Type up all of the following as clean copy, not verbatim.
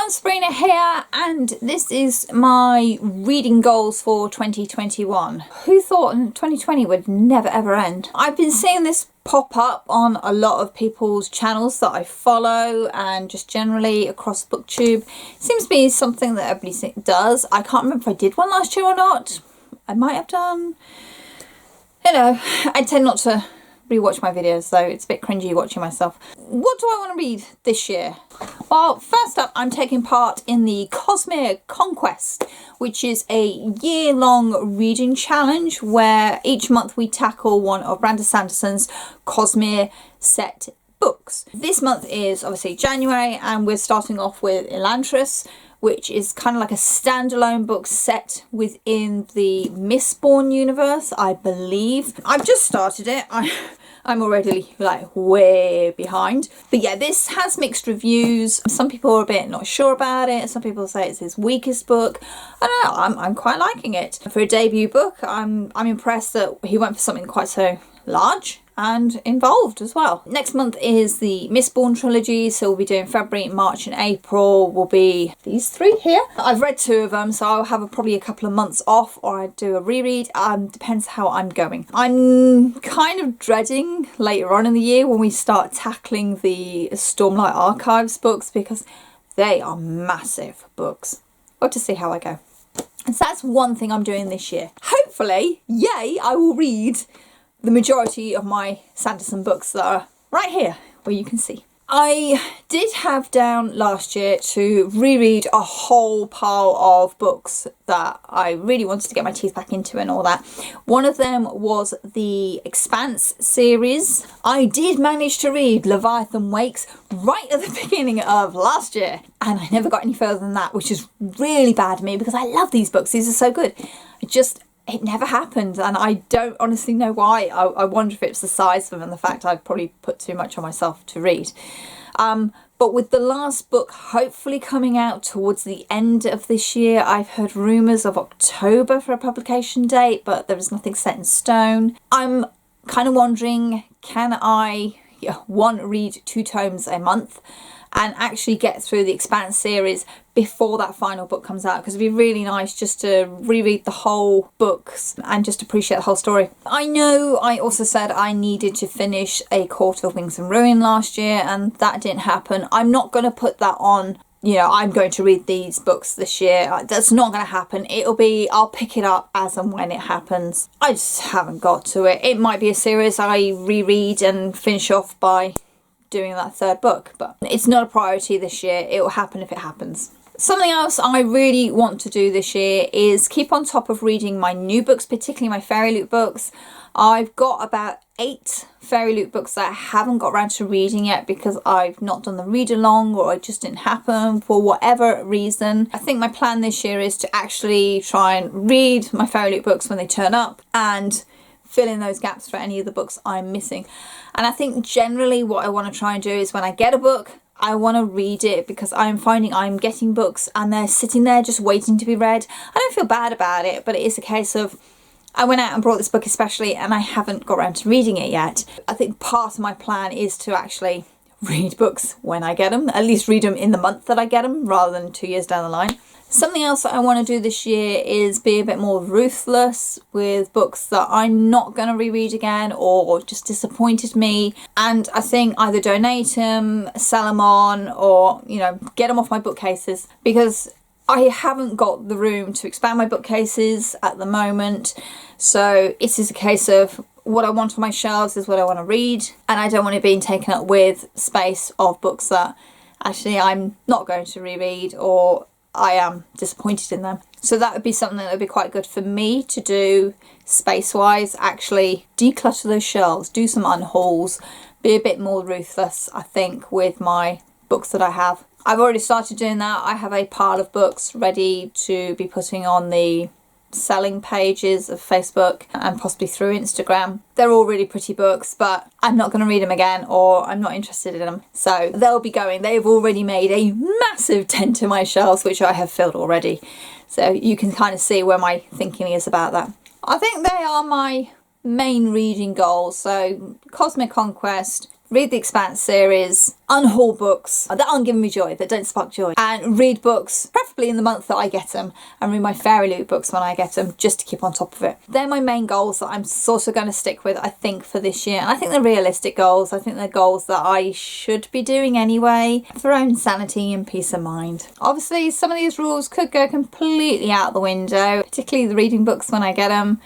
everyone, Sabrina here, and this is my reading goals for 2021. Who thought 2020 would never ever end? I've been seeing this pop up on a lot of people's channels that I follow and just generally across Booktube. It seems to be something that everybody does. I can't remember if I did one last year or not. I might have done. You know, I tend not to rewatch my videos, so it's a bit cringy watching myself. What do I want to read this year? Well, first up, I'm taking part in the Cosmere Conquest, which is a year-long reading challenge where each month we tackle one of Brandon Sanderson's Cosmere set books. This month is obviously January, and we're starting off with Elantris, which is kind of like a standalone book set within the Mistborn universe, I believe. I've just started it. I'm already like way behind. But yeah, this has mixed reviews. Some people are a bit not sure about it. Some people say it's his weakest book. I don't know, I'm quite liking it. For a debut book, I'm impressed that he went for something quite so large and involved as well. Next month is the Mistborn trilogy, so we'll be doing February, March and April will be these three here. I've read two of them, so I'll have probably a couple of months off, or I do a reread. Depends how I'm going. I'm kind of dreading later on in the year when we start tackling the Stormlight Archives books, because they are massive books. We'll have to see how I go. And so that's one thing I'm doing this year. Hopefully, yay, I will read the majority of my Sanderson books that are right here where you can see. I did have down last year to reread a whole pile of books that I really wanted to get my teeth back into and all that. One of them was the Expanse series. I did manage to read Leviathan Wakes right at the beginning of last year, and I never got any further than that, which is really bad of me because I love these books. These are so good. It never happened, and I don't honestly know why. I wonder if it's the size of them and the fact I'd probably put too much on myself to read. But with the last book hopefully coming out towards the end of this year, I've heard rumours of October for a publication date, but there is nothing set in stone. I'm kind of wondering, can I, read 2 tomes a month and actually get through the Expanse series before that final book comes out, because it'd be really nice just to reread the whole books and just appreciate the whole story. I know I also said I needed to finish A Court of Wings and Ruin last year, and that didn't happen. I'm not going to put that on, I'm going to read these books this year. That's not going to happen. I'll pick it up as and when it happens. I just haven't got to it. It might be a series I reread and finish off by doing that 3rd book, but it's not a priority this year. It will happen if it happens. Something else I really want to do this year is keep on top of reading my new books, particularly my Fairy Loot books. I've got about 8 Fairy Loot books that I haven't got around to reading yet because I've not done the read along, or it just didn't happen for whatever reason. I think my plan this year is to actually try and read my Fairy Loot books when they turn up and fill in those gaps for any of the books I'm missing. And I think generally what I want to try and do is when I get a book, I want to read it, because I'm finding I'm getting books and they're sitting there just waiting to be read. I don't feel bad about it, but it is a case of I went out and brought this book especially and I haven't got around to reading it yet. I think part of my plan is to actually read books when I get them, at least read them in the month that I get them rather than 2 years down the line. Something else that I want to do this year is be a bit more ruthless with books that I'm not going to reread again or just disappointed me. And I think either donate them, sell them on, or, get them off my bookcases, because I haven't got the room to expand my bookcases at the moment. So it is a case of what I want on my shelves is what I want to read, and I don't want it being taken up with space of books that actually I'm not going to reread or I am disappointed in them. So that would be something that would be quite good for me to do space-wise, actually declutter those shelves, do some unhauls, be a bit more ruthless, I think, with my books that I have. I've already started doing that. I have a pile of books ready to be putting on the selling pages of Facebook and possibly through Instagram. They're all really pretty books, but I'm not going to read them again, or I'm not interested in them. So they'll be going. They've already made a massive dent in my shelves, which I have filled already. So you can kind of see where my thinking is about that. I think they are my main reading goals. So Cosmic Conquest, read the Expanse series, unhaul books that aren't giving me joy, that don't spark joy, and read books preferably in the month that I get them, and read my Fairy Loot books when I get them, just to keep on top of it. They're my main goals that I'm sort of going to stick with, I think, for this year. And I think they're realistic goals. I think they're goals that I should be doing anyway, for own sanity and peace of mind. Obviously, some of these rules could go completely out the window, particularly the reading books when I get them.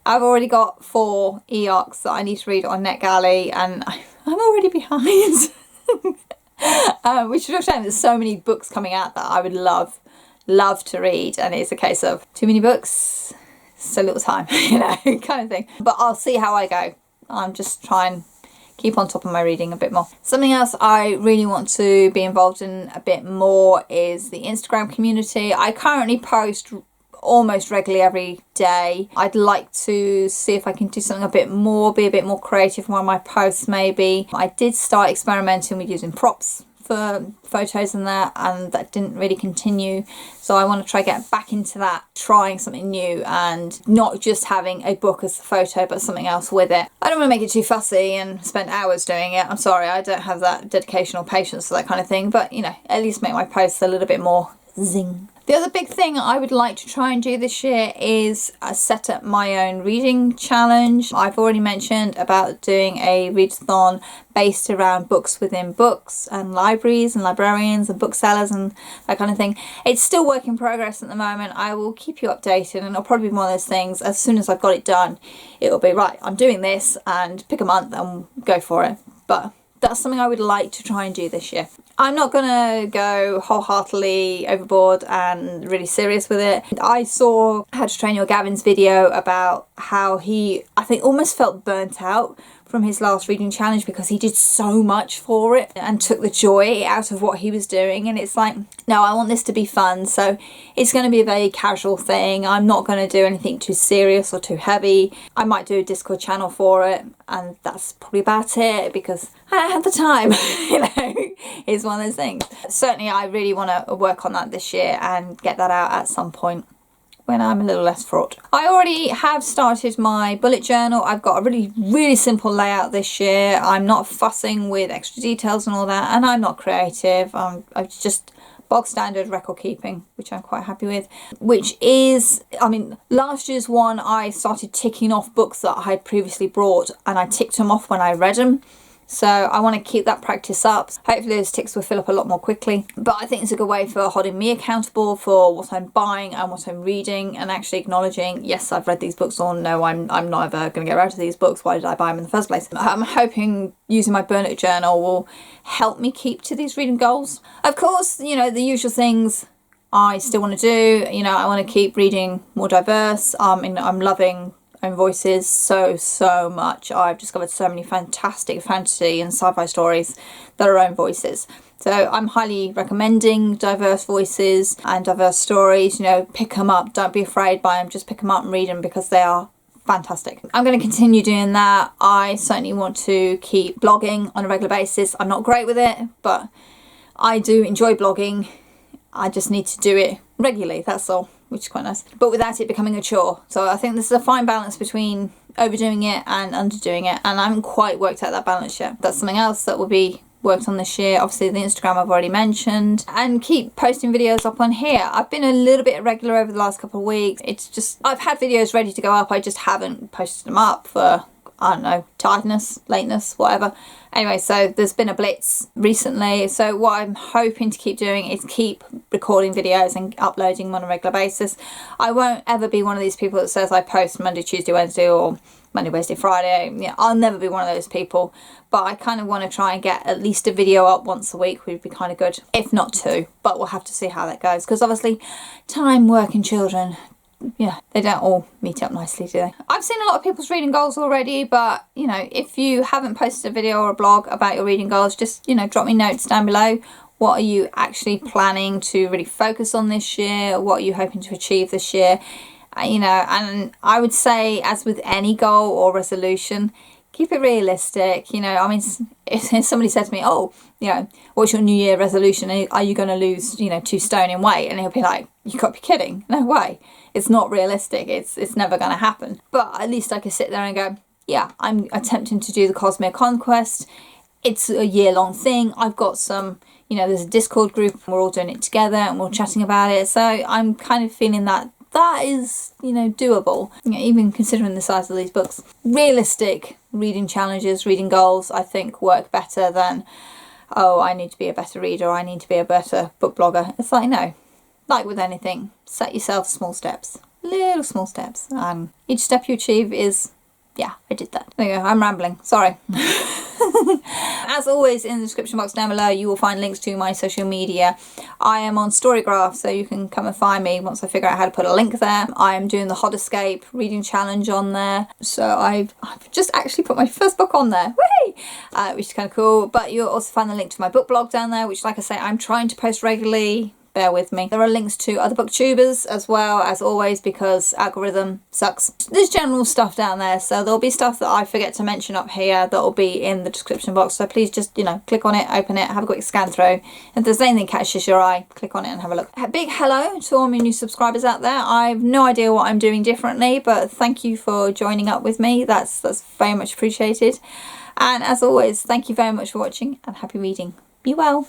I've already got 4 e-arcs that I need to read on NetGalley, and I'm already behind. Which is a shame. There's so many books coming out that I would love to read, and it's a case of too many books, so little time, you know, kind of thing. But I'll see how I go. I'm just trying to keep on top of my reading a bit more. Something else I really want to be involved in a bit more is the Instagram community. I currently post almost regularly every day. I'd like to see if I can do something a bit more, be a bit more creative in one of my posts maybe. I did start experimenting with using props for photos and that didn't really continue, so I want to try get back into that, trying something new and not just having a book as the photo but something else with it. I don't want to make it too fussy and spend hours doing it. I'm sorry, I don't have that dedication or patience for that kind of thing, but you know, at least make my posts a little bit more zing. The other big thing I would like to try and do this year is set up my own reading challenge. I've already mentioned about doing a readathon based around books within books and libraries and librarians and booksellers and that kind of thing. It's still work in progress at the moment. I will keep you updated, and it'll probably be one of those things, as soon as I've got it done, it'll be right, I'm doing this, and pick a month and go for it. But that's something I would like to try and do this year. I'm not going to go wholeheartedly overboard and really serious with it. I saw How to Train Your Gavin's video about how he, I think, almost felt burnt out from his last reading challenge because he did so much for it and took the joy out of what he was doing. And it's like, no, I want this to be fun, so it's going to be a very casual thing. I'm not going to do anything too serious or too heavy. I might do a Discord channel for it, and that's probably about it because I don't have the time. You know, it's one of those things. Certainly I really want to work on that this year and get that out at some point when I'm a little less fraught. I already have started my bullet journal. I've got a really simple layout this year. I'm not fussing with extra details and all that, and I'm not creative. I'm just bog standard record keeping, which I'm quite happy with. Which is, I mean, last year's one I started ticking off books that I had previously brought, and I ticked them off when I read them. So I want to keep that practice up. Hopefully those ticks will fill up a lot more quickly. But I think it's a good way for holding me accountable for what I'm buying and what I'm reading, and actually acknowledging, yes, I've read these books, or no, I'm not ever going to get around to these books. Why did I buy them in the first place? I'm hoping using my bullet journal will help me keep to these reading goals. Of course, you know, the usual things I still want to do. You know, I want to keep reading more diverse. I'm loving own voices so much. I've discovered so many fantastic fantasy and sci-fi stories that are own voices, so I'm highly recommending diverse voices and diverse stories. You know, pick them up, don't be afraid by them, just pick them up and read them because they are fantastic. I'm going to continue doing that. I certainly want to keep blogging on a regular basis. I'm not great with it, but I do enjoy blogging. I just need to do it regularly, that's all, which is quite nice, but without it becoming a chore. So I think this is a fine balance between overdoing it and underdoing it, and I haven't quite worked out that balance yet. That's something else that will be worked on this year. Obviously the Instagram I've already mentioned, and keep posting videos up on here. I've been a little bit irregular over the last couple of weeks. It's just, I've had videos ready to go up, I just haven't posted them up for, I don't know, tiredness, lateness, whatever. Anyway, so there's been a blitz recently, so what I'm hoping to keep doing is keep recording videos and uploading them on a regular basis. I won't ever be one of these people that says I post Monday, Tuesday, Wednesday, or Monday, Wednesday, Friday. Yeah, I'll never be one of those people, but I kind of want to try and get at least a video up once a week would be kind of good, if not 2, but we'll have to see how that goes, because obviously time, work and children, yeah, they don't all meet up nicely, do they? I've seen a lot of people's reading goals already, but you know, if you haven't posted a video or a blog about your reading goals, just, you know, drop me notes down below. What are you actually planning to really focus on this year? What are you hoping to achieve this year? You know, and I would say, as with any goal or resolution, keep it realistic. You know, I mean, if somebody said to me, oh, you know, what's your New Year resolution? Are you going to lose, you know, 2 stone in weight? And he'll be like, you got to be kidding. No way. It's not realistic. It's never going to happen. But at least I could sit there and go, yeah, I'm attempting to do the Cosmere Conquest. it's a year-long thing. I've got some, you know, there's a Discord group and we're all doing it together and we're chatting about it. So I'm kind of feeling that is, you know, doable, you know, even considering the size of these books. Realistic reading challenges, reading goals, I think work better than, oh, I need to be a better reader, or I need to be a better book blogger. It's like, no, like with anything, set yourself small steps, little small steps, and each step you achieve is, yeah, I did that. There you go, I'm rambling, sorry. As always, in the description box down below you will find links to my social media. I am on Storygraph, so you can come and find me once I figure out how to put a link there. I am doing the Hot Escape reading challenge on there, so I've just actually put my first book on there, which is kind of cool. But you'll also find the link to my book blog down there, which, like I say, I'm trying to post regularly. Bear with me. There are links to other Booktubers as well, as always, because algorithm sucks. There's general stuff down there, so there'll be stuff that I forget to mention up here that'll be in the description box. So please just, you know, click on it, open it, have a quick scan through. If there's anything catches your eye, click on it and have a look. A big hello to all my new subscribers out there. I've no idea what I'm doing differently, but thank you for joining up with me. That's very much appreciated. And as always, thank you very much for watching and happy reading. Be well.